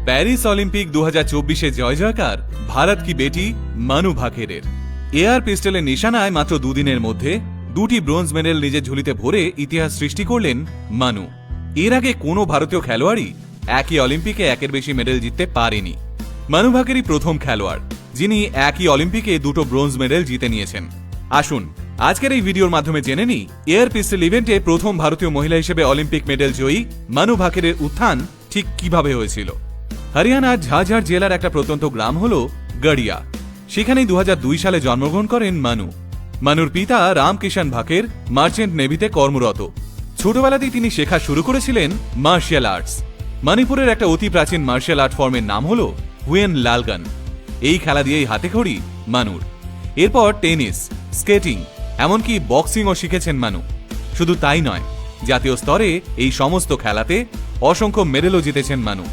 Paris Olympic 2024 জয় জয়কার ভারত কি বেটি মানু ভাকেরের। Air পিস্টলের নিশানায় মাত্র দুদিনের মধ্যে দুটি ব্রোঞ্জ মেডেল নিজের ঝুলিতে ভরে ইতিহাস সৃষ্টি করলেন মানু। এর আগে কোনো ভারতীয় খেলোয়াড়ই একই অলিম্পিকে একের বেশি মেডেল জিততে পারেনি। মানু ভাকেরই প্রথম খেলোয়াড় যিনি একই অলিম্পিকে দুটো ব্রোঞ্জ মেডেল জিতে নিয়েছেন। আসুন আজকের এই ভিডিওর মাধ্যমে জেনে নিই এয়ার পিস্টল ইভেন্টে প্রথম ভারতীয় মহিলা হিসেবে অলিম্পিক মেডেল জয়ী মানু ভাকেরের উত্থান ঠিক কিভাবে হয়েছিল। হরিয়ানার ঝাঝর জেলার একটা প্রত্যন্ত গ্রাম হল গড়িয়া। সেখানেই 2002 সালে জন্মগ্রহণ করেন মানু। মানুর পিতা রামকিষাণ ভাকের মার্চেন্ট নেভিতে কর্মরত। ছোটবেলাতেই তিনি শেখা শুরু করেছিলেন মার্শাল আর্টস। মণিপুরের একটা অতি প্রাচীন মার্শাল আর্ট ফর্মের নাম হল হুয়েন লালগান। এই খেলা দিয়েই হাতেখড়ি মানুর। এরপর টেনিস, স্কেটিং, এমনকি বক্সিংও শিখেছেন মানু। শুধু তাই নয়, জাতীয় স্তরে এই সমস্ত খেলাতে অসংখ্য মেডেলও জিতেছেন মানু।